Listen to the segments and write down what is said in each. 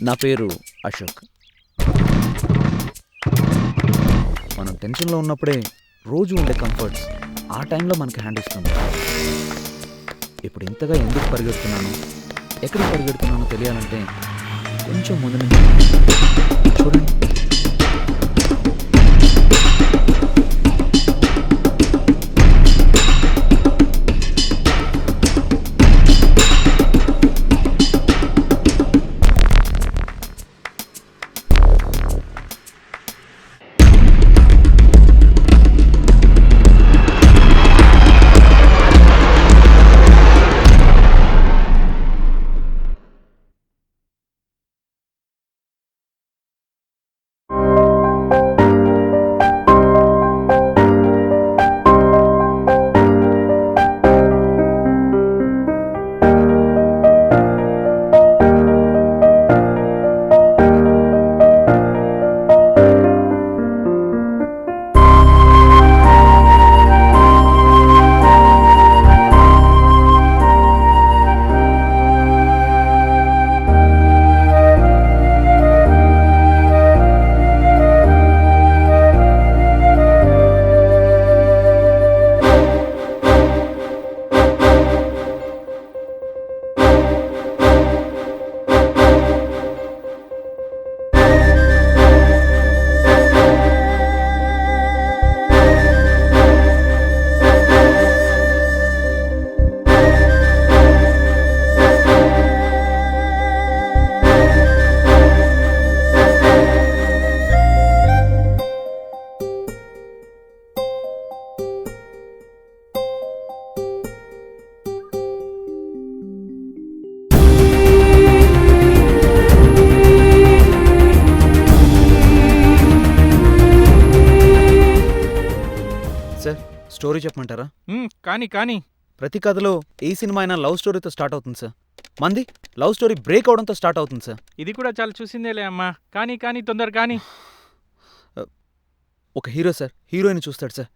నా పేరు అశోక్. మనం టెన్షన్లో ఉన్నప్పుడే రోజు ఉండే కంఫర్ట్స్ ఆ టైంలో మనకి హ్యాండ్ ఇస్తుంది. ఇప్పుడు ఇంతగా ఎందుకు పరిగెడుతున్నానో, ఎక్కడికి పరిగెడుతున్నానో తెలియాలంటే కొంచెం ముందు నుంచి చూడండి. స్టోరీ చెప్పమంటారా? కానీ ప్రతి కథలో ఏ సినిమా అయినా లవ్ స్టోరీతో స్టార్ట్ అవుతుంది సార్. మంది లవ్ స్టోరీ బ్రేక్ అవడంతో స్టార్ట్ అవుతుంది సార్. ఇది కూడా చాలా చూసిందేలే అమ్మా. కానీ తొందర కానీ. ఒక హీరో సార్ హీరోయిన్ చూస్తాడు సార్.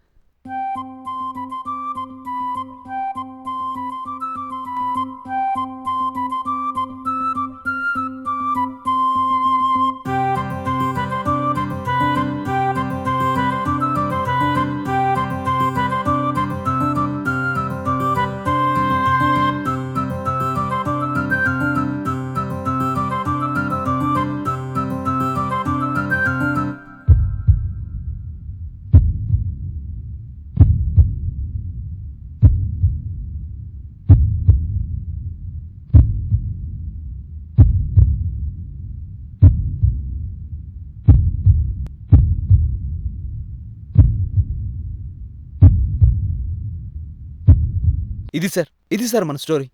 ఇది సార్ మన స్టోరీ.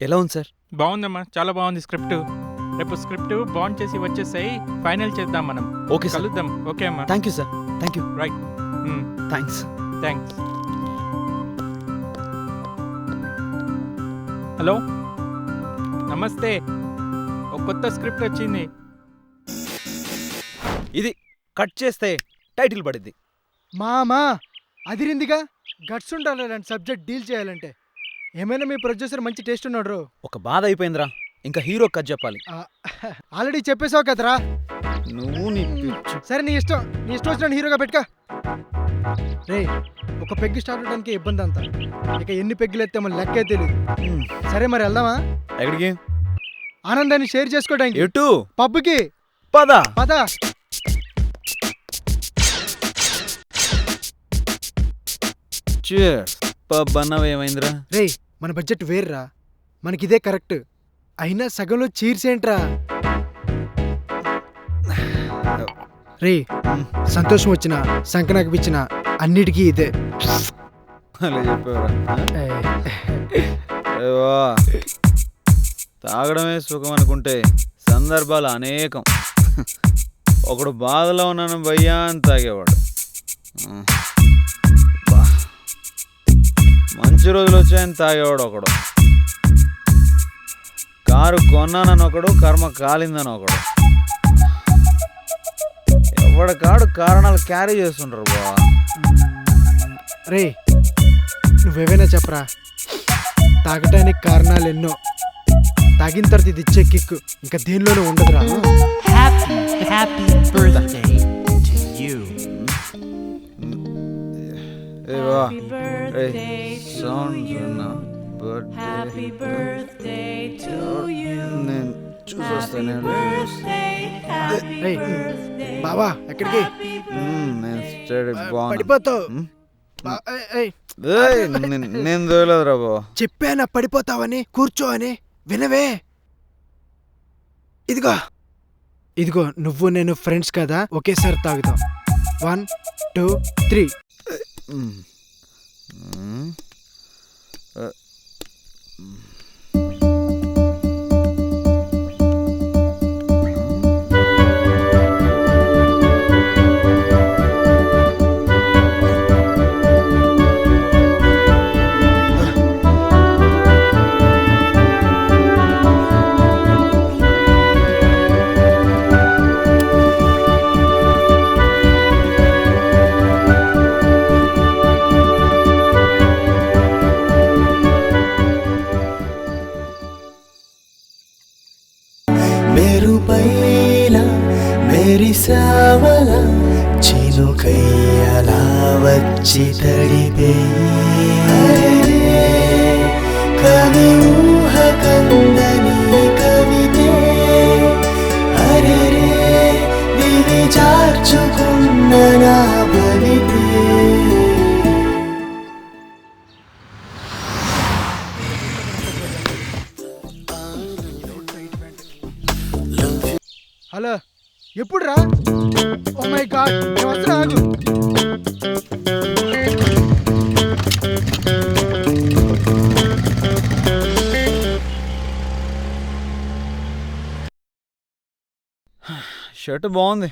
ఎలా ఉంది సార్? బాగుందమ్మా, చాలా బాగుంది స్క్రిప్ట్. రేపు స్క్రిప్ట్ బాండ్ చేసి వచ్చేసాయి, ఫైనల్ చేద్దాం మనం. ఓకే సార్, కలుద్దాం. ఓకే అమ్మా. Thank you sir. Thank you. Right. Thanks. Hello, నమస్తే. ఒక కొత్త స్క్రిప్ట్ వచ్చింది. ఇది కట్ చేస్తే టైటిల్ పడిద్ది. మామా అదిరిందిగా. గట్స్ ఉండాలి అలాంటి సబ్జెక్ట్ డీల్ చేయాలంటే. ఏమైనా మీ ప్రొడ్యూసర్ మంచి టేస్ట్ ఉన్నాడు. ఒక బాధ అయిపోయిందిరా, ఇంకా హీరో కథ చెప్పాలి. ఆల్రెడీ చెప్పేసావు కదరా నువ్వు. సరే నీ ఇష్టం వచ్చిన హీరోగా పెట్టుకో. రే, ఒక పెగ్గు స్టార్ట్ అవడానికి ఇబ్బంది అంతా, ఇక ఎన్ని పెగ్గులు ఎత్తామో లెక్కే తెలియదు. సరే మరి వెళ్దామా? ఎక్కడికి? ఆనందాన్ని షేర్ చేసుకోవడానికి. ఎటు? పబ్కి. పద. బన్నవ ఏమైందిరా? రే మన బడ్జెట్ వేర్రా, మనకిదే కరెక్ట్. అయినా సగంలో చీర్స్ ఏంట్రా? రే సంతోషం వచ్చినా సంకనాకి పిచ్చినా అన్నిటికీ ఇదే. అలా చెప్పేవరా? ఏవా, తాగడమే సుఖం అనుకుంటే సందర్భాలు అనేకం. ఒకడు బాధలో ఉన్నాను భయ్యా అని తాగేవాడు. బా. మంచి రోజులు వచ్చాయని తాగేవాడు ఒకడు. కారు కొన్నానని ఒకడు, కర్మ కాలిందని ఒకడు. ఎవడి కాడు కారణాలు క్యారీ చేస్తుంటారు బా. రే నువ్వేమైనా చెప్పరా, తాగటానికి కారణాలు ఎన్నో, తాగిన తర్వాత ఇది ఇచ్చే కిక్కు ఇంకా దేనిలోనూ ఉండదురా. Happy birthday to you. ఏవా Happy birthday to sound you. Birthday Happy birthday to you. నేను Happy చూసొస్తాను. birthday, happy Hey, birthday. బావా ఎక్కడికి? Happy birthday. నేను స్టడీ బాగున్నా. పడిపోతావు. నేను దోయలేదురా బాబా. చెప్పానా పడిపోతావని, కూర్చో అని. వినవే, ఇదిగో ఇదిగో నువ్వు నేను ఫ్రెండ్స్ కదా, ఒకేసారి తాగుతాం. 1 2 3. మెరుపైన మెరిసావల చినుకయ్యలా వచ్చి తడిపే కవి ఊహ కందని కవితే అరే విధి చార్చుకున్న నా బలితే. హలో ఎప్పుడు రా? ఓ మై గాడ్, నేను వస్తున్నా, ఆగు. షర్ట్ బాగుంది.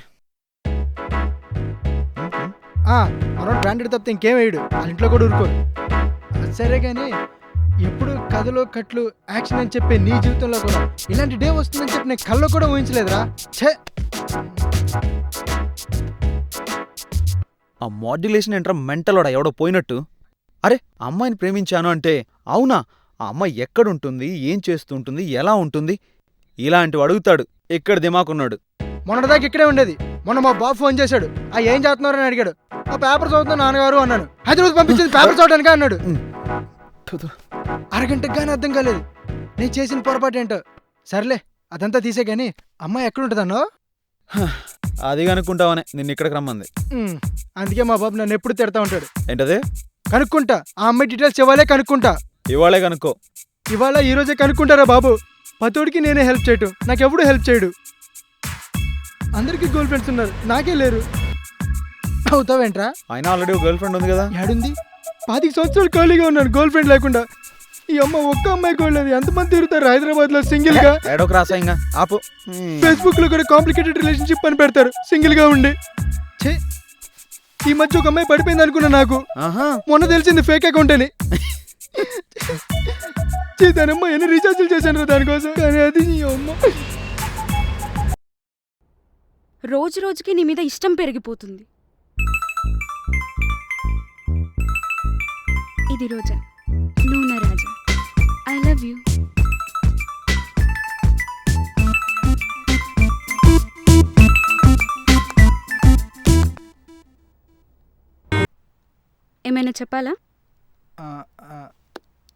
మనోడు బ్రాండెడ్ తప్పితే ఇంకేం వేయడు, వాళ్ళ ఇంట్లో కూడా ఊరుకోరు. సరే కానీ ఎప్పుడు కథలో కట్లు యాక్షన్ అని చెప్పే నీ జీవితంలో కూడా ఇలాంటి డే వస్తుందని చెప్పి నేను కల్లో కూడా ఊహించలేదురా. ఛే, ఆ మాడ్యులేషన్ ఏంట్రా మెంటలోడా ఎవడో పోయినట్టు. అరే అమ్మాయిని ప్రేమించాను అంటే అవునా, ఆ అమ్మాయి ఎక్కడుంటుంది, ఏం చేస్తుంటుంది, ఎలా ఉంటుంది, ఇలాంటివి అడుగుతాడు. ఇక్కడ దిమాకున్నాడు. మొన్నటిదాకా ఇక్కడే ఉండేది. మొన్న మా బాబు ఫోన్ చేశాడు, ఏం చేస్తున్నారని అడిగాడు. ఆ పేపర్ చదువుతున్నా నాన్నగారు అన్నాను. హైదరాబాద్ పంపించింది పేపర్ చదవడానికి అన్నాడు. అరగంటకు కానీ అర్థం కాలేదు నేను చేసిన పొరపాటు ఏంటో. సర్లే అదంతా తీసే గానీ అమ్మాయి ఎక్కడుంటుందన్నో? అది కనుక్కుంటావనే నిన్ను ఇక్కడికి రమ్మంది. అందుకే మా బాబు నన్ను ఎప్పుడు తిడతా ఉంటాడు. ఏంటది? కనుక్కుంటా, ఆ అమ్మాయి డీటెయిల్స్ ఇవ్వాలే కనుక్కుంటా. ఇవాళే కనుక్కో. ఇవాళ ఈ రోజే కనుక్కుంటారా బాబు? పతోడికి నేనే హెల్ప్ చేయటం, నాకెవడూ హెల్ప్ చేయడు. అందరికీ గర్ల్ ఫ్రెండ్స్ ఉన్నారు, నాకే లేరు. అవుతావేంట్రా? అయినా ఆల్రెడీ ఒక గర్ల్ ఫ్రెండ్ ఉంది కదా. ఏడుంది? 25 సంవత్సరాలు ఖాళీగా ఉన్నాను గర్ల్ ఫ్రెండ్ లేకుండా. ఈ అమ్మ ఒక్క అమ్మాయి కూడా లేదు. ఎంతమంది తిరుగుతారు హైదరాబాద్ లో సింగిల్ గా? ఏడోక రాసాయింగా ఆపు. ఫేస్బుక్ లో కూడా కాంప్లికేటెడ్ రిలేషన్షిప్ అని పెడతారు సింగిల్ గా ఉండి. ఛే, ఈ మధ్య ఒక అమ్మాయి పడిపోయింది అనుకున్నా, నాకు మొన్న తెలిసింది ఫేక్ అకౌంట్ అని. దానమ్మ ఎన్ని రీఛార్జ్లు చేశాను దానికోసం, కానీ అది నీ అమ్మ. రోజు రోజుకి నీ మీద ఇష్టం పెరిగిపోతుంది. ఇది రోజా, నువ్వు నా రాజా. I love you. ఏమైనా చెప్పాలా?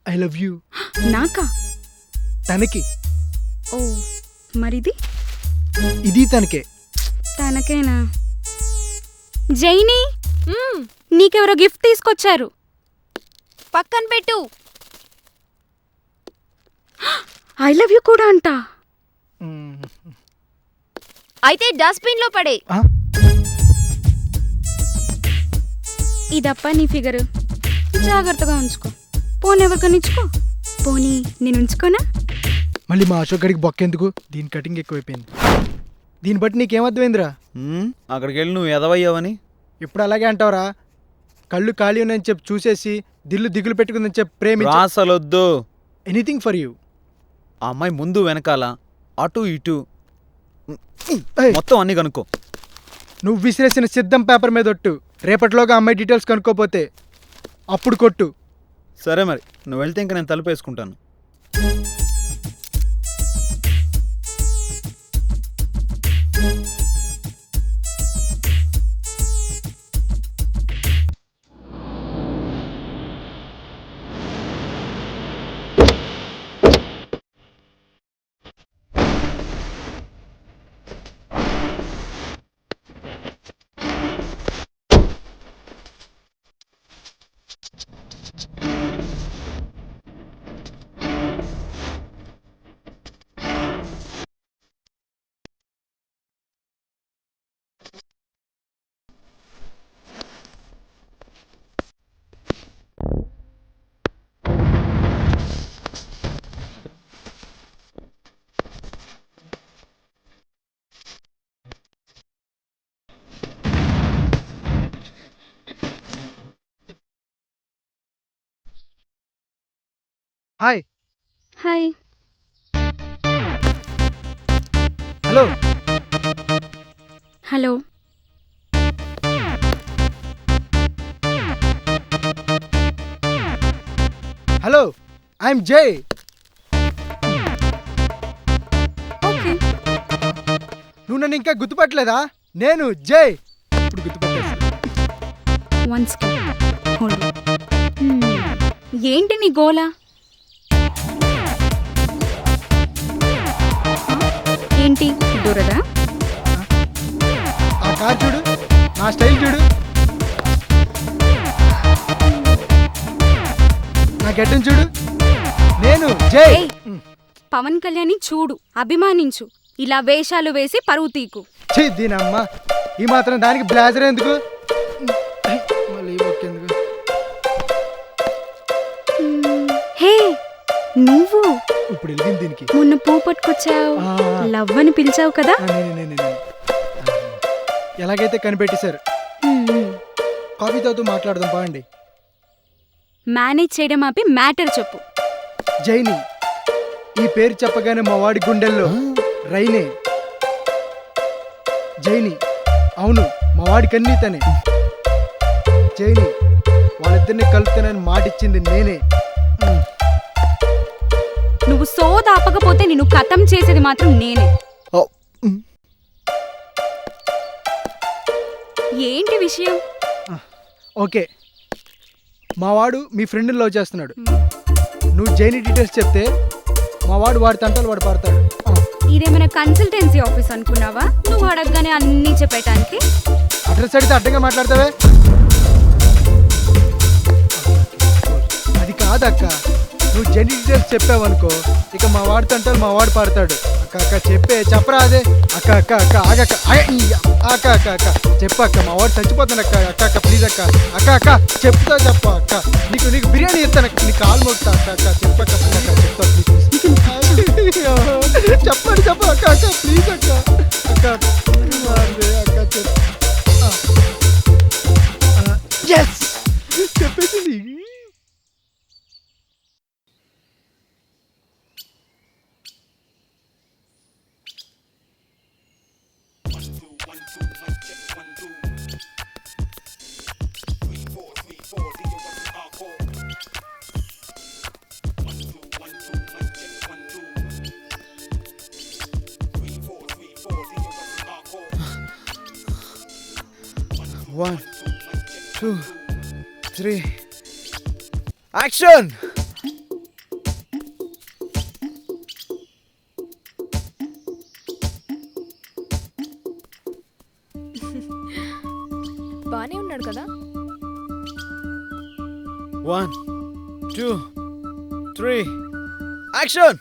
I love you. నాకా? తనకి. ఓ మరిది? ఇది తనకే. తనకేనా? జైని, నీకెవరో గిఫ్ట్ తీసుకొచ్చారు. పక్కన పెట్టు. ఐ లవ్ యూ కూడా అంట. అయితే డస్ట్బిన్ లో పడే. ఇదప్ప నీ ఫిగర్, జాగ్రత్తగా ఉంచుకో. పోనీ ఎవరికైనా ఇచ్చుకో. పోనీ నేను ఉంచుకోనా? మళ్ళీ మా అశోక్ గడికి బొక్కెందుకు? దీని కటింగ్ ఎక్కువైపోయింది. దీన్ని బట్టి నీకేమర్థమైందిరా? అక్కడికి వెళ్ళి నువ్వు ఎదవయ్యావని. ఇప్పుడు అలాగే అంటావరా? కళ్ళు ఖాళీ ఉన్నాయని చెప్పి చూసేసి దిగులు పెట్టుకుందని చెప్పి ప్రేమించి రాసలొద్దు. Anything for you. ఆ అమ్మాయి ముందు వెనకాల అటు ఇటు ఏయ్, మొత్తం అన్ని కనుక్కో. నువ్వు విసిరేసిన సిద్ధం పేపర్ మీద ఒట్టు. రేపటిలోగా అమ్మాయి డీటెయిల్స్ కనుక్కోపోతే అప్పుడు కొట్టు. సరే మరి నువ్వు వెళ్తే ఇంకా నేను తలుపేసుకుంటాను. Hi. Hi. Hello. Hello. Hello, I'm Jai. Okay. నువ్వు నన్ను ఇంకా గుర్తుపట్టలేదా? నేను జై. ఇప్పుడు గుర్తుపట్టేసి వన్ హోల్డ్. ఏంటి నీ గోలా? ఏంటి దూరదా? ఆ కార్ చూడు, నా స్టైల్ చూడు, నా గెడ్డం చూడు. నేను జై. ఏయ్, పవన్ కళ్యాణ్ చూడు, అభిమానించు. ఇలా వేషాలు వేసి పరువు తీకు. ఛీ, దీనమ్మ. ఈ మాత్రం దానికి బ్లేజర్ ఎందుకు? మళ్ళీ ఒక్కేందుకు? హే, నువ్వు ఇప్పుడు వెలిగింది దీనికి. మొన్న పూ పట్టుకొచ్చావు, ఆ. లవ్ అని పిలిచావు కదా. నేను. ఎలాగైతే కనిపెట్టేశారు. కాఫీ తాగుతూ మాట్లాడదాం బాగుండి. మేనేజ్ చేయడం ఆపి మ్యాటర్ చెప్పు. జైని. ఈ పేరు చెప్పగానే మా వాడి గుండెల్లో రైనే. జైని. అవును, మా వాడి కన్నీ తనే. జైని. వాళ్ళిద్దరిని కలుపుతానని మాటిచ్చింది నేనే. నువ్వు సోదాపకపోతే నిన్ను ఖతం చేసేది మాత్రం నేనే. ఏంటి విషయం? ఓకే, మా వాడు మీ ఫ్రెండ్ని లవ్ చేస్తున్నాడు. నువ్వు జైని డీటెయిల్స్ చెప్తే మా వాడి తంటలు వాడు పడతాడు. ఇదేమైనా కన్సల్టెన్సీ ఆఫీస్ అనుకున్నావా? నువ్వు అడగగానే అన్నీ చెప్పేటానికి. అడ్రస్ అడిగితే అడ్డంగా మాట్లాడతావే. అది కాదక్క, నువ్వు జెని డీటెయిల్స్ చెప్పావనుకో, ఇక మా వాడి తంటలు మా వాడు పాడతాడు. అక్క అక్క చెప్పరా అదే. అక్క అక్క అక్క ఆగక్క అక్క అక్క అక్క చెప్పక్క, మా వాడు చచ్చిపోతాను అక్క. అక్క అక్క ప్లీజ్ అక్క. అక్క అక్క చెప్తా చెప్ప అక్క. నీకు బిర్యానీ ఇస్తాను అక్క. నీకు కాలు మొక్తా అక్క. అక్క చెప్పక్క అక్క చెప్తా ప్లీజ్. చెప్పండి చెప్ప అక్క అక్క ప్లీజ్ అక్క. అక్క అక్క చెప్పు. ఎస్ చెప్పేసింది. One, two, three. Action! బానే ఉన్నాడు కదా. 1, 2, 3, యాక్షన్.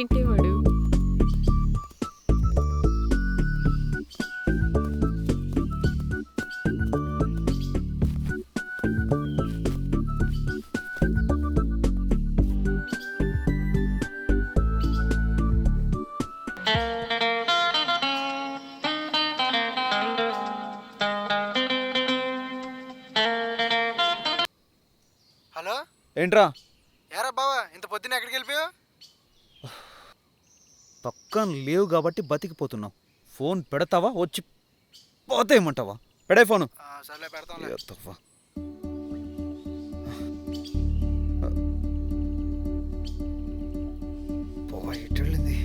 ఏంటి వాడు? హలో, ఏంట్రా ఏరా బావా, ఇంత పొద్దున్న ఎక్కడికి వెళ్ళిపోయావు? పక్కన లేవు కాబట్టి బతికిపోతున్నావు. ఫోన్ పెడతావా వచ్చి పోతే ఏమంటావా? పెడే ఫోను. సర్లే పెడతాం. ఎత్తవ్వా. పోవా, ఎటు వెళ్ళింది?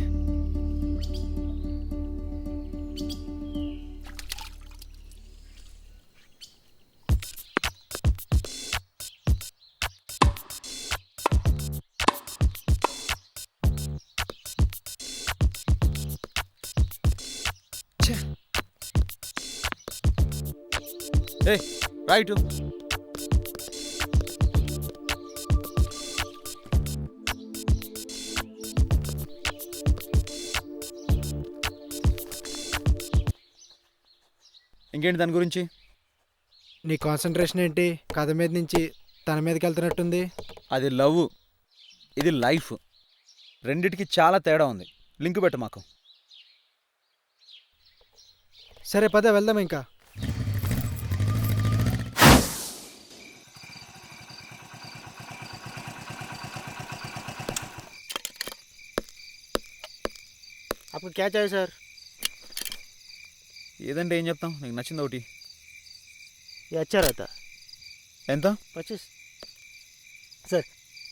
రైట్. ఇంకేంటి దాని గురించి? నీ కాన్సన్ట్రేషన్ ఏంటి? కథ మీద నుంచి తన మీదకి వెళ్తున్నట్టుంది. అది లవ్, ఇది లైఫ్. రెండిటికి చాలా తేడా ఉంది. లింక్ పెట్టు మాకు. సరే పద వెళ్దాం ఇంకా. आपको क्या चाहिए सर? ఏదంటే ఏం చెప్తాం, నీకు నచ్చింది ఒకటి. ये अच्छा रहता. ఎంత? 25 सर.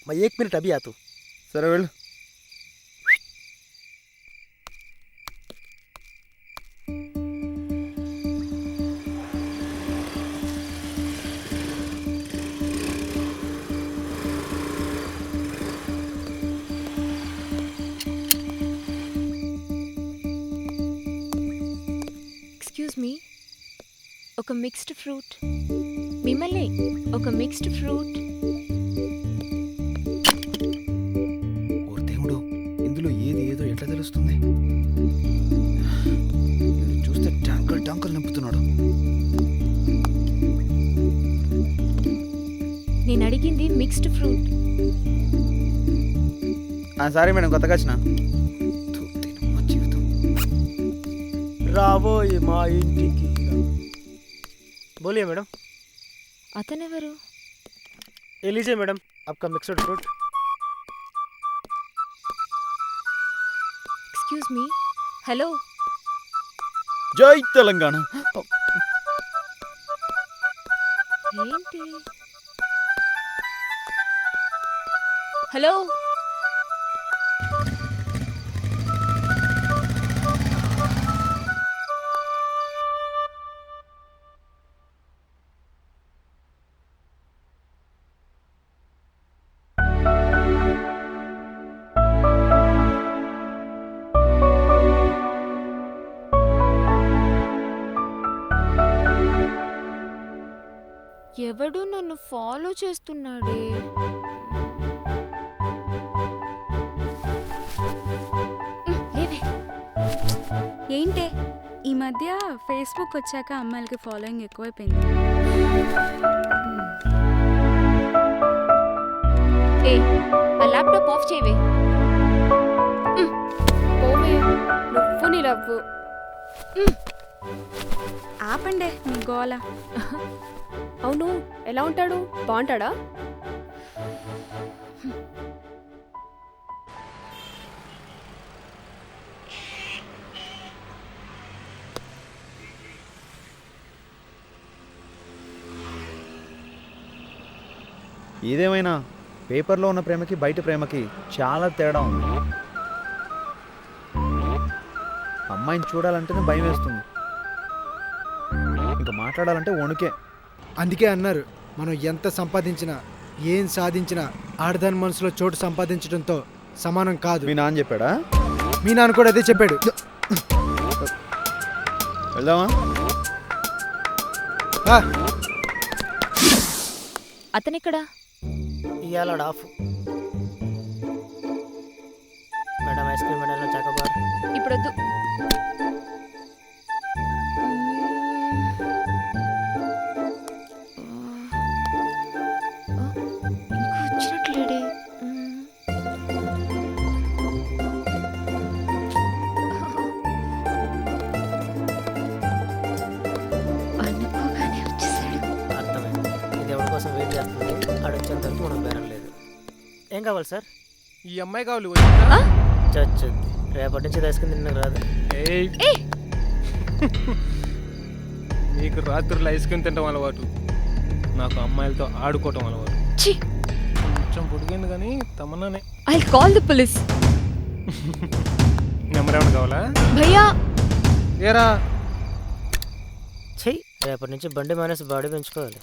मैं 1 मिनट अभी आता हूँ. సరే వెళ్ళు. ఎక్స్క్యూజ్ మీ, ఒక మిక్స్డ్ ఫ్రూట్. మిమ్మల్ని ఒక మిక్స్డ్ ఫ్రూట్. ఓ దేవుడు, ఇందులో ఏది ఏదో ఎట్లా తెలుస్తుంది? ఇది చూస్తే ట్యాంకల్ ట్యాంకల్ నింపుతున్నాడు. నేను అడిగింది మిక్స్డ్ ఫ్రూట్. సారీ మేడం, కొత్తగా వచ్చిన. జీవితం. रावोई माँ इंटिकी. बोलिए मैडम. అతనెవరు? ये लीजिए मैडम आपका mixed fruit. Excuse me, hello. జై తెలంగాణ. ఏంటి? హలో. ఎవడు నన్ను ఫాలో చేస్తున్నాడే? లేవే. ఏంటే ఈ మధ్య ఫేస్బుక్ వచ్చాక అమ్మాయిలకి ఫాలోయింగ్ ఎక్కువైపోయింది. ఏ, ఆ ల్యాప్టాప్ ఆఫ్ చేయవే. పోవే, నువ్వు నీ లవ్వు. ఆపండే మీ గోల. అవును, ఎలా ఉంటాడు? బాగుంటాడా? ఏదేమైనా పేపర్లో ఉన్న ప్రేమకి బయట ప్రేమకి చాలా తేడా ఉంది. అమ్మాయిని చూడాలంటేనే భయం వేస్తుంది, ఇంకా మాట్లాడాలంటే వణుకే. అందుకే అన్నారు, మనం ఎంత సంపాదించినా ఏం సాధించినా ఆడదాని మనసులో చోటు సంపాదించడంతో సమానం కాదు. మీ నాన్న చెప్పాడా? మీ నాన్న కూడా అదే చెప్పాడు. వెళ్దామా? ఆ, అతనిక్కడ ఇవాళ off. Madam ice cream madam chocobar. ఇప్పుడొద్దు. ఇంకా వచ్చినట్లేడే. అనుకోగానే వచ్చేసాడు. అర్థమైంది. ఇది ఎవరి కోసం వెయిట్ చేస్తుంది. ఆడు వచ్చేంత వరకు మనకు బేరం లేదు. ఏం కావాలి సార్? ఈ అమ్మాయి కావాలి వచ్చిందా? చచ్చుద్ది. రేపటి నుంచి ఐస్ క్రీమ్ తిన్నకు రాదు. ఏయ్. నీకు రాత్రులు ఐస్ క్రీమ్ తినడం అలవాటు, నాకు అమ్మాయిలతో ఆడుకోవటం అలవాటు. ఛీ, కొంచెం పొడిగింది కానీ తమన్నానే. I call the police. Number ఏమైనా కావాలా? భయ్యా ఏరా చెయ్యి. రేపటి నుంచి బండి మానేసి బాడీ పెంచుకోవాలి.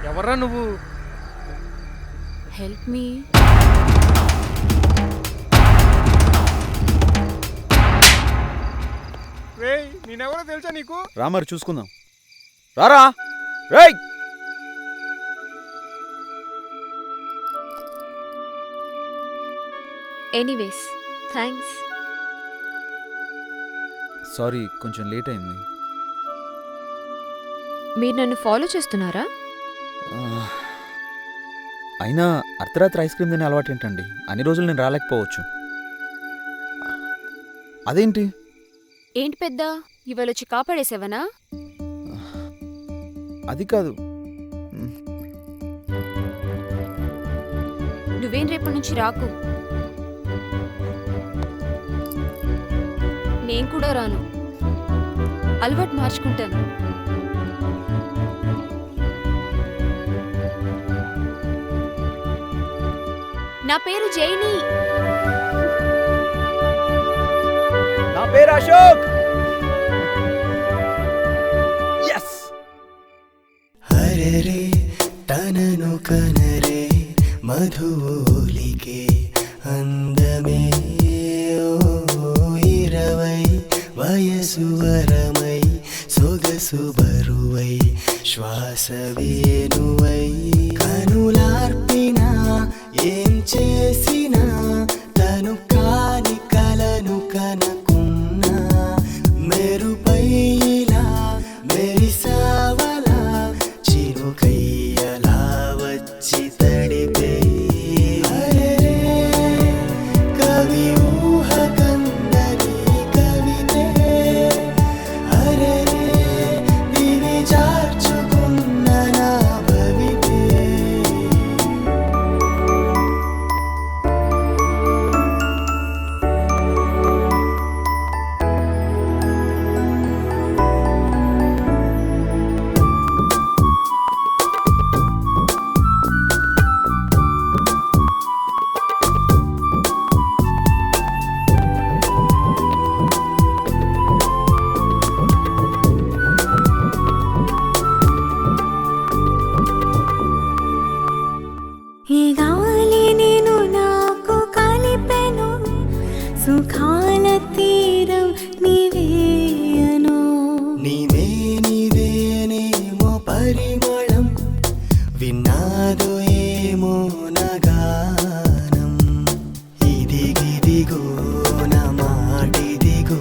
ఎవర్రా నువ్వు? Help me. రేయ్ నేనెవరో తెలుసా నీకు? రా మరి చూసుకుందాం. రారా రేయ్. Anyways thanks. సారీ, కొంచెం లేట్ అయింది. మీరు నన్ను ఫాలో చేస్తున్నారా? అయినా అర్ధరాత్రి ఐస్ క్రీమ్ తినే అలవాటు ఏంటండి? అన్ని రోజులు నేను రాలేకపోవచ్చు. అదేంటి? ఏంటి పెద్ద, ఇవాళ వచ్చి కాపాడేసేవనా? అది కాదు. నువ్వేం రేపటి నుంచి రాకు. నేను కూడా రాను. అలవాటు మార్చుకుంటాను. నా పేరు జైని. నా పేరు అశోక్. ఎస్. హరరే తనను కనరే మధులికే అందమే ఓ 20 వయసు వరమై సొగసు బరువై శ్వాస వేణువై కనులార్పినా ఏం చేసినా తను కాని కలను కనకున్నా మెరుపైలా మెరిసావలా చిరుకయ్యలా వచ్చి తడిపే కవి ఊహ కందని కవితే అరే దివి చార్చుకున్న నా భవితే ఈ గాలి నేను నాకు కలిపెను సుఖాల తీరం నీవేయను. నీవే నీవేనేమో పరిమళం విన్నాదో ఏమో నగానం ఇదిగిదిగో నా మాటిదిగో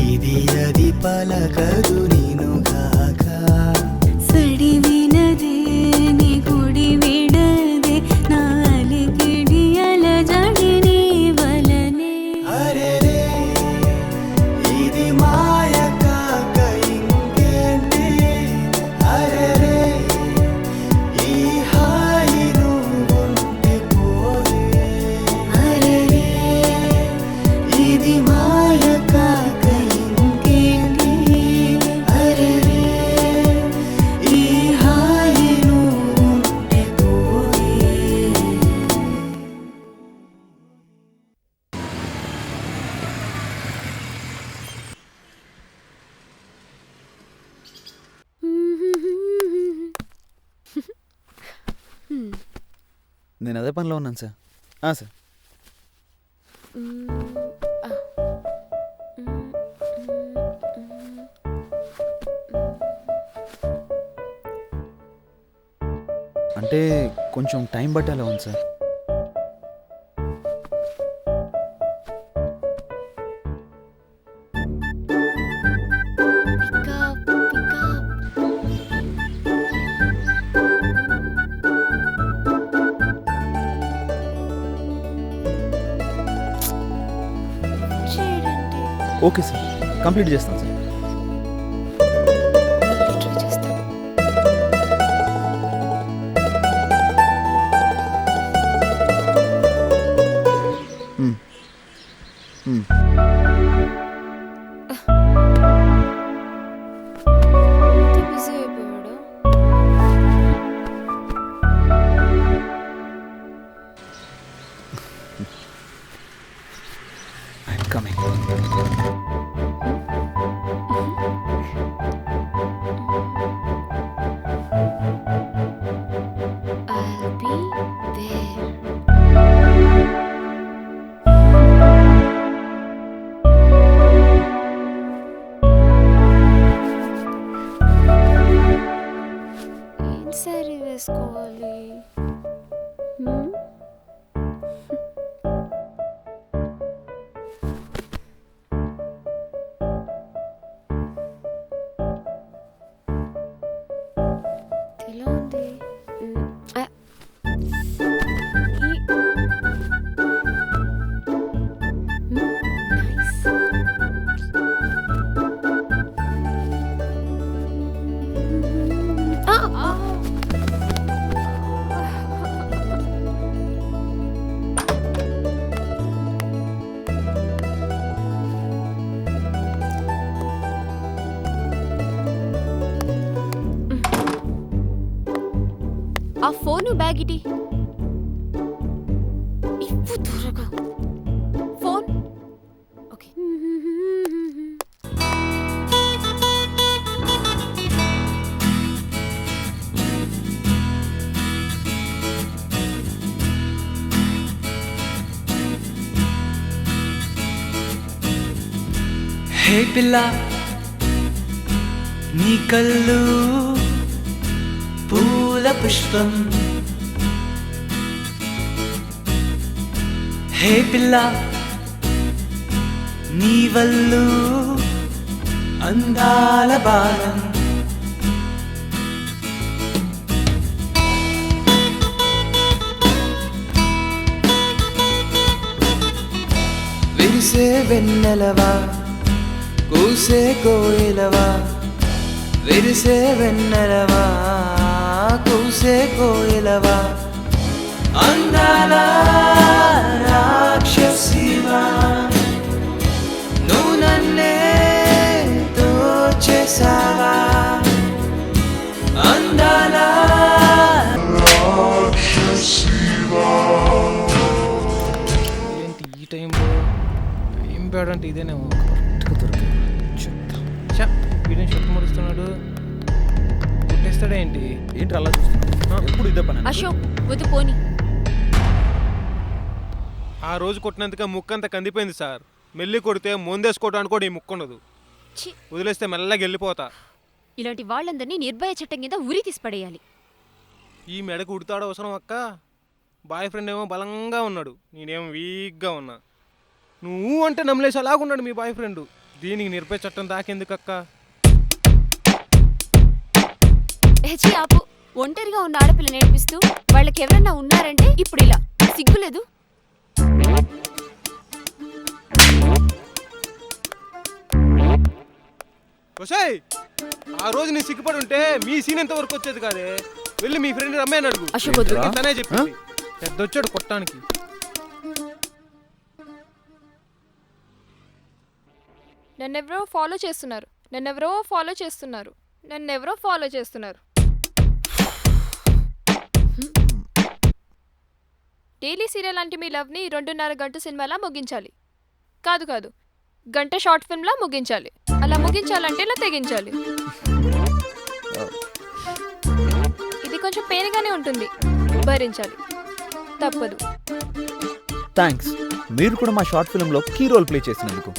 ఇది అది పలకదు నినుగాక సడి వినదే నీ గుడి విడదే నా అలికిడి నేను అదే పనిలో ఉన్నాను సార్. సార్ అంటే కొంచెం టైం పట్టేలా ఉంది సార్. ఓకే సార్, కంప్లీట్ చేస్తాను sir. I'm coming. I'll be there. ఏం సారీ వేసుకోవాలి? ఎలా ఉంది? ఆ ఫోను బ్యాగ్ ఇటీ ఇవ్వు త్వరగా. Phone okay. హే పిల్ల నీ కళ్ళు పూల పుష్పం. హే పిల్ల నీ వల్లు అందాల బాలం. విరిసే వెన్నెలవా కూసే కోయిలవా, విరిసే వెన్నెలవా కూసే కోయిలవా, అందాల రాక్షసివా నువ్వు నన్నే దోచేసావా, అందాల రాక్షసివా. ఏంటి ఈ టైంలో టైం బ్యాడ్ అంటే ఇదేనేమో. వీడిని షర్ట్ ముడుస్తున్నాడు, కొట్టేస్తాడేంటి? ఏంటి అలా చూస్తున్నా? ఎప్పుడు ఇదే పని. అశోక్ వద్దు పోని. ఆ రోజు కొట్టినందుకే ముక్కంతా కందిపోయింది సార్. మెల్లి కొడితే ముందేసుకోవడానికి కూడా ఈ ముక్కు ఉండదు. ఛీ, వదిలేస్తే మెల్లగా వెళ్ళిపోతా. ఇలాంటి వాళ్ళందరినీ నిర్భయ చట్టం కింద ఉరి తీసి పడేయాలి. ఈ మెడకు ఉడతాడు అవసరం అక్క. బాయ్ ఫ్రెండ్ ఏమో బలంగా ఉన్నాడు, నేనేమో వీక్గా ఉన్నా. నువ్వు అంటే నమ్మలేసి అలాగున్నాడు మీ బాయ్ ఫ్రెండ్. దీనికి నిర్భయ చట్టం దాకెందుకు అక్క? హెచ్చి ఆపు. ఒంటరిగా ఉన్న ఆడపిల్ల నేర్పిస్తూ వాళ్ళకి ఎవరన్నా ఉన్నారంటే ఇప్పుడు ఇలా సిగ్గులేదు. ఒసేయ్, ఆ రోజు నీ సిగ్గుపడి ఉంటే మీ సీన్ ఎంత వరకు వచ్చేది కాదే. వెళ్ళి మీ ఫ్రెండ్ రమ్మే అని అడుగు. అశోక్ వద్దు. తనే చెప్పింది. పెద్దొచ్చాడు కొట్టానికి. నన్నెవరో ఫాలో చేస్తున్నారు. డైలీ సీరియల్ లాంటి మీ లవ్ని 2.5 గంట సినిమాలా ముగించాలి. కాదు గంట షార్ట్ ఫిల్మ్లా ముగించాలి. అలా ముగించాలంటే ఇలా తెగించాలి. ఇది కొంచెం పెయిన్గానే ఉంటుంది, భరించాలి. తప్పదు. థ్యాంక్స్, మీరు కూడా మా షార్ట్ ఫిల్మ్లో కీ రోల్ ప్లే చేసినందుకు.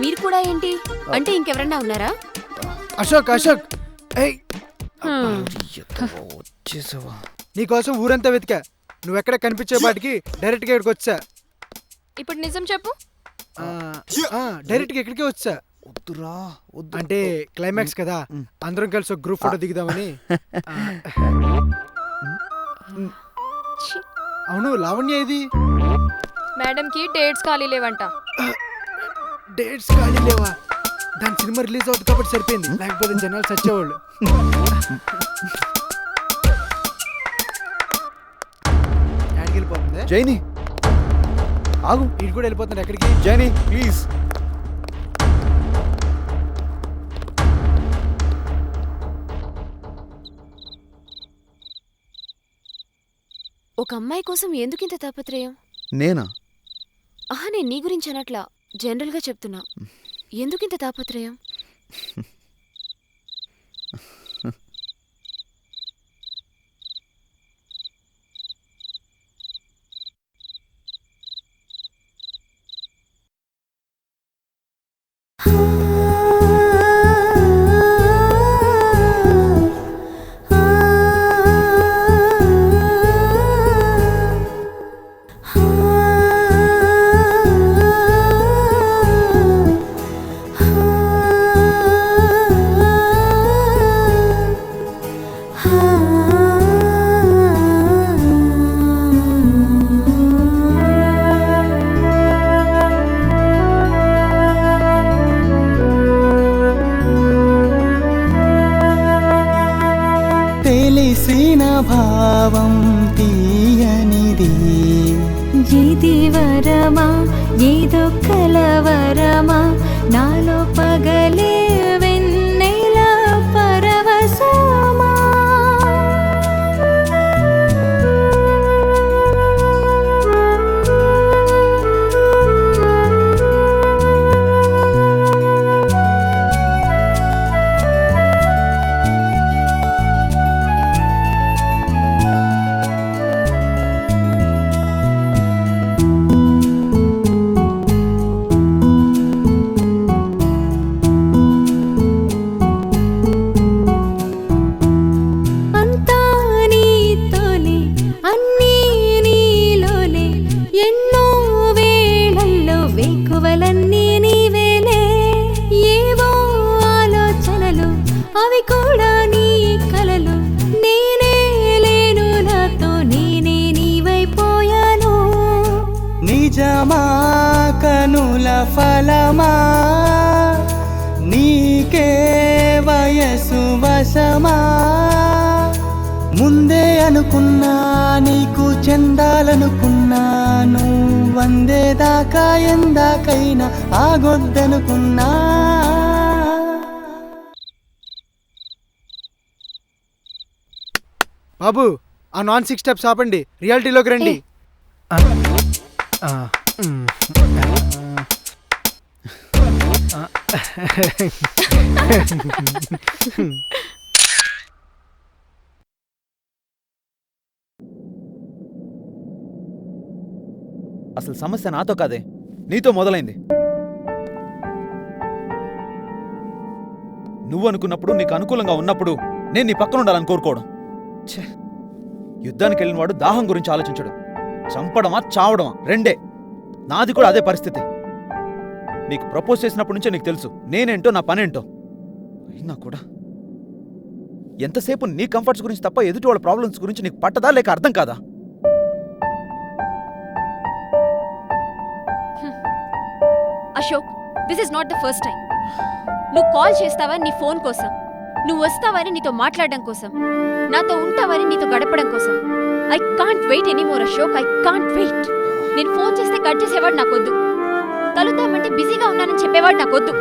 మీరు కూడా ఏంటి అంటే ఇంకెవరన్నా ఉన్నారా? అశోక్ అశోక్ ఏయ్ వచ్చేసావా? నీకోసం ఊరంతా వెతికా, నువ్వెక్కడ కనిపించేపాటికి డైరెక్ట్గా ఇక్కడికి వచ్చా. ఇప్పుడు నిజం చెప్పు. డైరెక్ట్గా ఇక్కడికే వచ్చా. వద్దురా వద్దు. అంటే క్లైమాక్స్ కదా, అందరం కలిసి ఒక గ్రూప్ ఫోటో దిగుదామని. అవును లావణ్య ఇది మేడంకి డేట్స్ ఖాళీ లేవంట. డేట్స్ ఖాళీ లేవా? దాని సినిమా రిలీజ్ అవుతుంది కాబట్టి సరిపోయింది, లేకపోతే జనాలు చచ్చేవాళ్ళు. యాడికి వెళ్ళిపోతుంది? జైని ఆగు. ఇటు కూడా వెళ్ళిపోతుంది. ఎక్కడికి? జైని ప్లీజ్. ఒక అమ్మాయి కోసం ఎందుకింత తాపత్రయం? నేనా? నేను నీ గురించి అనట్లా, జనరల్గా చెప్తున్నా. ఎందుకింత తాపత్రయం? తెలిసిన భావం తీయనిది, ఏది వరమా ఏదో కలవరమా, నాలో పగలే వెన్నెల పరవశమా. అంతా నీతోనే అన్నీ నీలోనే, ఎన్నో వేళల్లో వేకువలన్నీ నీవేలే. ఏవో ఆలోచనలు అవి కూడా నీ కలలు, నేనే లేను నాతో నేనే నీవైపోయాను. నిజమా కనుల ఫలమా, నీకే వయసు వశమా. ముందే అనుకున్నా నీకు చెందాలనుకున్నాను, వందేదాకా ఎందాకైనా ఆగొద్దనుకున్నా. బాబు ఆ నాన్ 6 స్టెప్స్ ఆపండి, రియాలిటీలోకి రండి. అసలు సమస్య నాతో కాదే, నీతో మొదలైంది. నువ్వు అనుకున్నప్పుడు, నీకు అనుకూలంగా ఉన్నప్పుడు నేను నీ పక్కన ఉండాలని కోరుకోవడం. ఛే, యుద్ధానికి వెళ్ళిన వాడు దాహం గురించి ఆలోచించడు, చంపడమా చావడమా రెండే. నాది కూడా అదే పరిస్థితి. నీకు ప్రపోజ్ చేసినప్పటి నుంచే నీకు తెలుసు నేనేంటో నా పనేంటో. అయినా కూడా ఎంతసేపు నీ కంఫర్ట్స్ గురించి తప్ప ఎదుటి వాళ్ళ ప్రాబ్లమ్స్ గురించి నీకు పట్టదా లేక అర్థం కాదా? Ashok, this is not the first time. నువ్వు కాల్ చేస్తావా నీ ఫోన్ కోసం, నువ్వు వస్తావని నీతో మాట్లాడడం కోసం, నాతో ఉంటావని నీతో గడపడం కోసం. I can't wait anymore Ashok, I can't wait. నేను ఫోన్ చేస్తే కట్ చేసేవాడు నాకొద్దు, కలుద్దామంటే బిజీగా ఉన్నానని చెప్పేవాడు నాకొద్దు,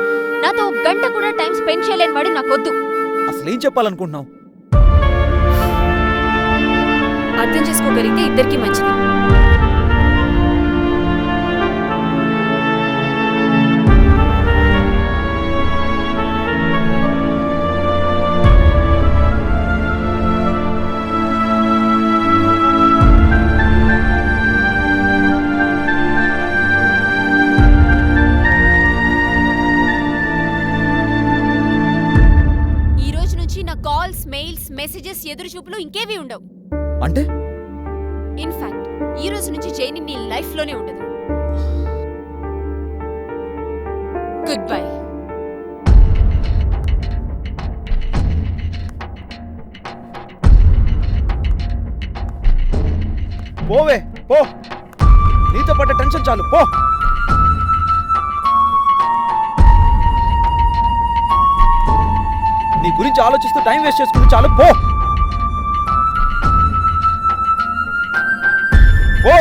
నాతో ఒక గంట కూడా టైం స్పెండ్ చేయలేని వాడు నాకొద్దు. అసలేం చెప్పాలనుకుంటున్నావు? అర్థం చేసుకోగలిగితే ఇద్దరికి మంచిది. కాల్స్, మెయిల్స్, మెసేజెస్, ఎదురు చూపులు ఇంకేవి ఉండవు. అంటే ఇన్ఫాక్ట్ ఈ రోజు నుంచి జైని నీ లైఫ్ లోనే ఉండదు. Good bye. పోవే పో, నీతో పడ్డ టెన్షన్ చాలు పో. నీ గురించి ఆలోచిస్తూ టైం వేస్ట్ చేసుకుని చాలు పో పో.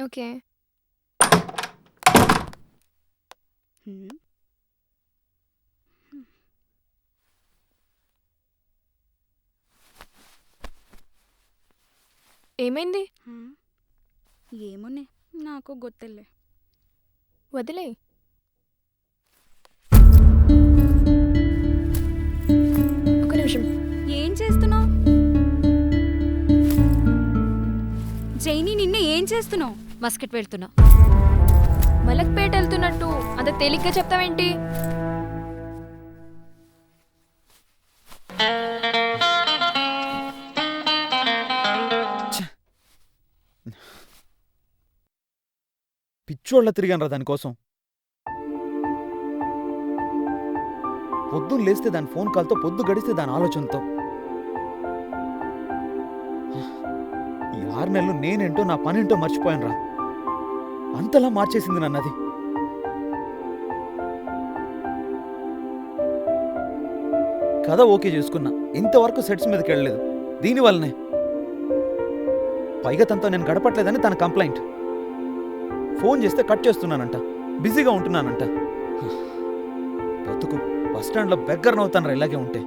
ఓకే. ఏమైంది? ఏమోనే, నాకు గొత్తెల్లే. వదిలే. ఒక నిమిషం. ఏం చేస్తున్నావు జైని? నిన్న ఏం చేస్తున్నావు? మస్కట్ వెళ్తున్నా. మలక్పేట వెళ్తున్నట్టు అంత తేలిగ్గా చెప్తావేంటి? పిచ్చోళ్ళ తిరిగాను రా దానికోసం. పొద్దున్న లేస్తే దాని ఫోన్ కాల్తో, పొద్దు గడిస్తే దాని ఆలోచనతో. ఈ 6 నెలలు నేనేంటో నా పనేంటో మర్చిపోయాను రా. అంతలా మార్చేసింది నన్నది. కథ ఓకే చేసుకున్నా, ఇంతవరకు సెట్స్ మీదకి వెళ్ళలేదు. దీనివల్లనే. పైగా తనతో నేను గడపట్లేదని తన కంప్లైంట్. ఫోన్ చేస్తే కట్ చేస్తున్నానంట, బిజీగా ఉంటున్నానంట. బతుకు బస్టాండ్లో బెగ్గరనవుతాను రా ఇలాగే ఉంటే.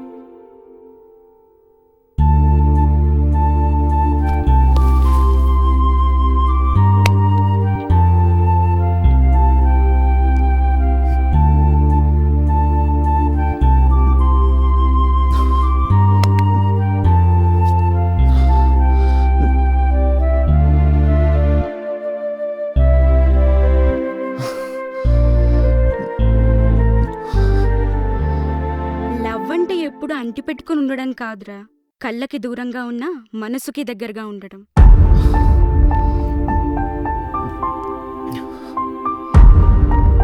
ఎప్పుడు అంటి పెట్టుకుని ఉండడం కాదురా, కళ్ళకి దూరంగా ఉన్న మనసుకి దగ్గరగా ఉండడం.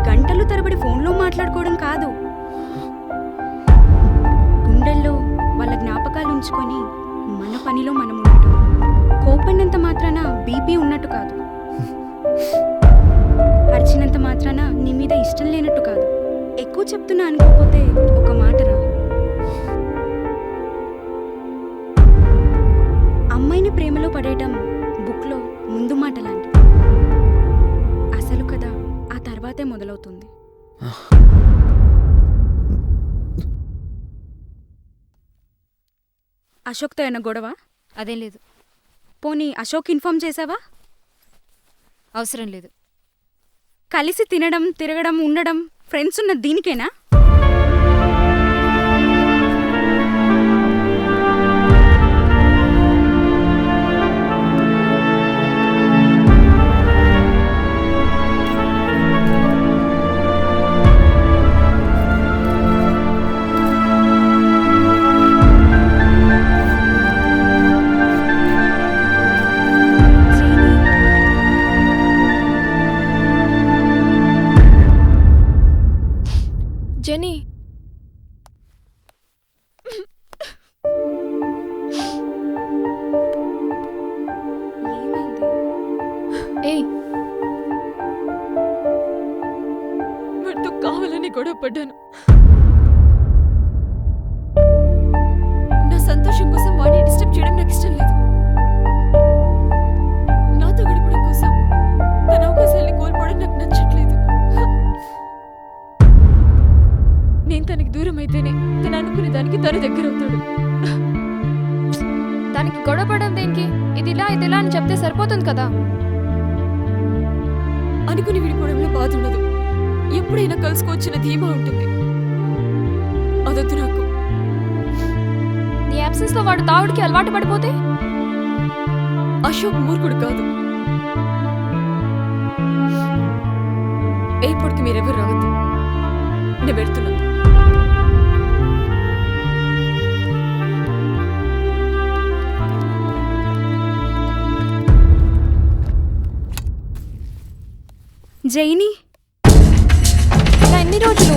గంటలు తరబడి ఫోన్లో మాట్లాడుకోవడం కాదు, గుండెల్లో వాళ్ళ జ్ఞాపకాలు ఉంచుకొని మన పనిలో మనం ఉండటం. కోపడినంత మాత్రాన బీపీ ఉన్నట్టు కాదు, అరిచినంత మాత్రాన నీ మీద ఇష్టం లేనట్టు కాదు. ఎక్కువ చెప్తున్నా అనుకోకపోతే ఒక మాటరా, అమ్మాయిని ప్రేమలో పడేయటం బుక్లో ముందు మాట లాంటిది. అసలు కదా ఆ తర్వాతే మొదలవుతుంది. అశోక్తో ఏమైనా గొడవ? అదేం లేదు. పోనీ అశోక్ ఇన్ఫార్మ్ చేసావా? అవసరం లేదు. కలిసి తినడం, తిరగడం, ఉండడం, ఫ్రెండ్స్ ఉన్న దీనికేనా? దానికి తను దగ్గర అవుతాడు. దానికి గొడవపడడం దేనికి? ఇదిలా అని చెప్తే సరిపోతుంది కదా. అనుకుని విడిపోవడంలో బాధ ఉండదు, ఎప్పుడైనా కలుసుకోవచ్చిన ధీమా ఉంటుంది. అదొద్దు నాకు. నీ యాబ్సెన్స్ లో వాడు తావుడికి అలవాటు పడిపోతే? అశోక్ మూర్ఖుడు కాదు. ఎయిర్పోర్ట్కి మీరెవరు రావద్దు, నేను పెడుతున్నాను. జైని ఇలా ఎన్ని రోజులు?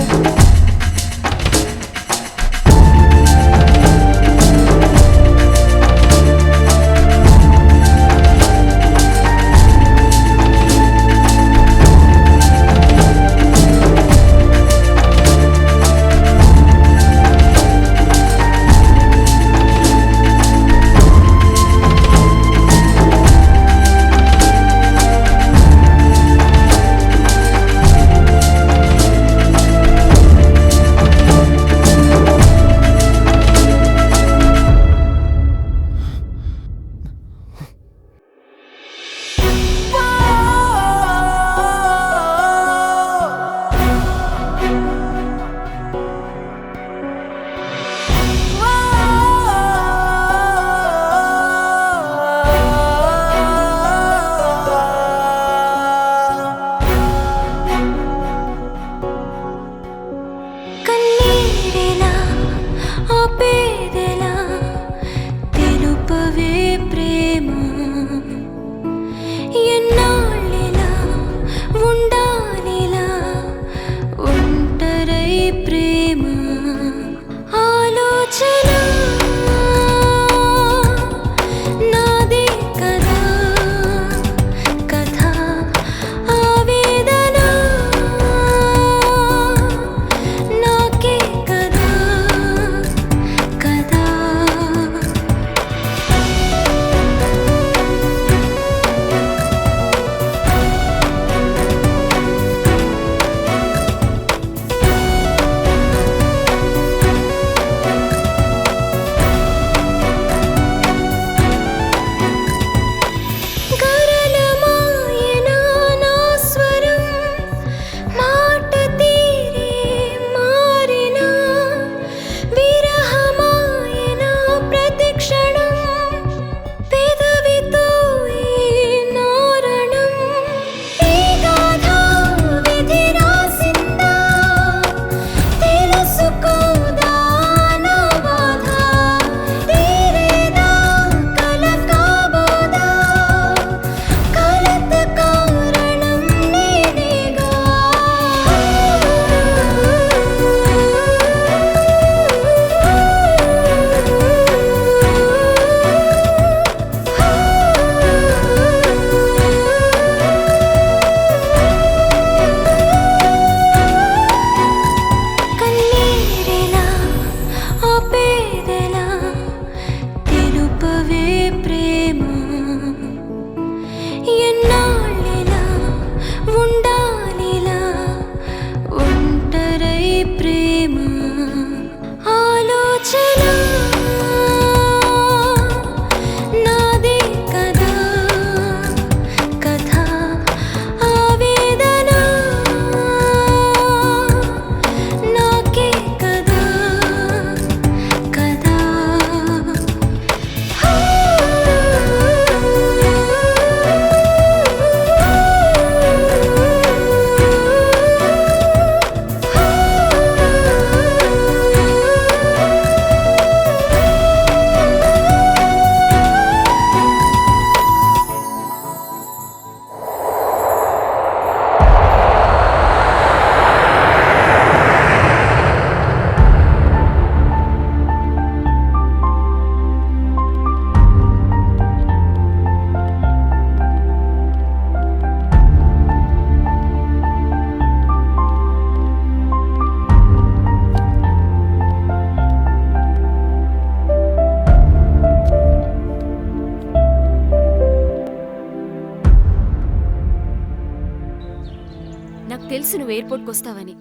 తెలుసు నువ్వు ఎయిర్పోర్ట్కి వస్తావని,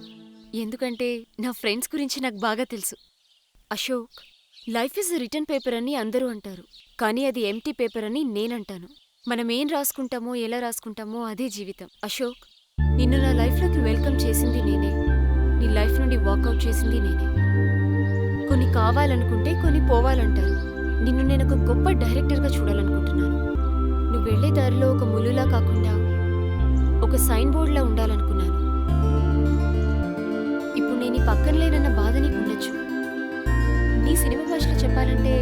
ఎందుకంటే నా ఫ్రెండ్స్ గురించి నాకు బాగా తెలుసు. Ashok, life is return paper అని అందరూ అంటారు, కానీ అది ఎంటీ పేపర్ అని నేనంటాను. మనం ఏం రాసుకుంటామో ఎలా రాసుకుంటామో అదే జీవితం. అశోక్, నిన్ను నా లైఫ్లోకి వెల్కమ్ చేసింది నేనే, నీ లైఫ్ నుండి వాకౌట్ చేసింది నేనే. కొన్ని కావాలనుకుంటే కొన్ని పోవాలంటారు. నిన్ను నేను ఒక గొప్ప డైరెక్టర్గా చూడాలనుకుంటున్నాను. నువ్వు వెళ్లే దారిలో ఒక ములులా కాకుండా ఒక సైన్ బోర్డ్లా ఉండాలనుకున్నాను. ఇప్పుడు నేను ఈ పక్కన లేనన్న బాధ నీకు ఉండొచ్చు. నీ సినిమా భాషలో చెప్పాలంటే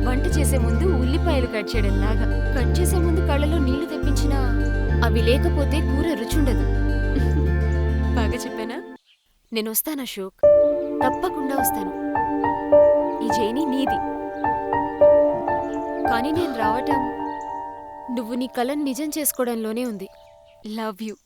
వంట చేసే ముందు ఉల్లిపాయలు కట్ చేయడంలాగా. కట్ చేసే ముందు కళ్ళలో నీళ్లు తెప్పించినా అవి లేకపోతే కూర రుచుండదు. బాగా చెప్పానా? నేను వస్తాను అశోక్, తప్పకుండా వస్తాను. ఈ జైని నీది, కానీ నేను రావటం నువ్వు నీ కలను నిజం చేసుకోవడంలోనే ఉంది. Love you.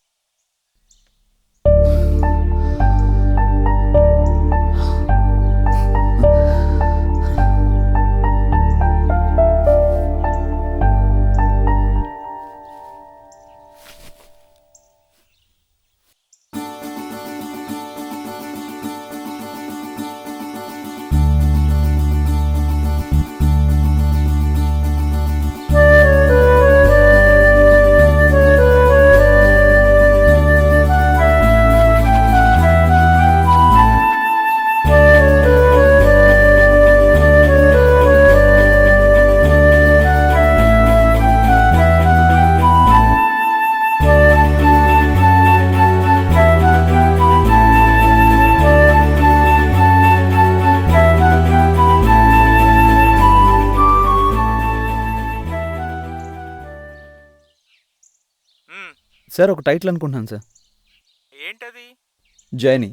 సార్ ఒక టైటిల్ అనుకుంటున్నాను సార్. ఏంటది? జైని.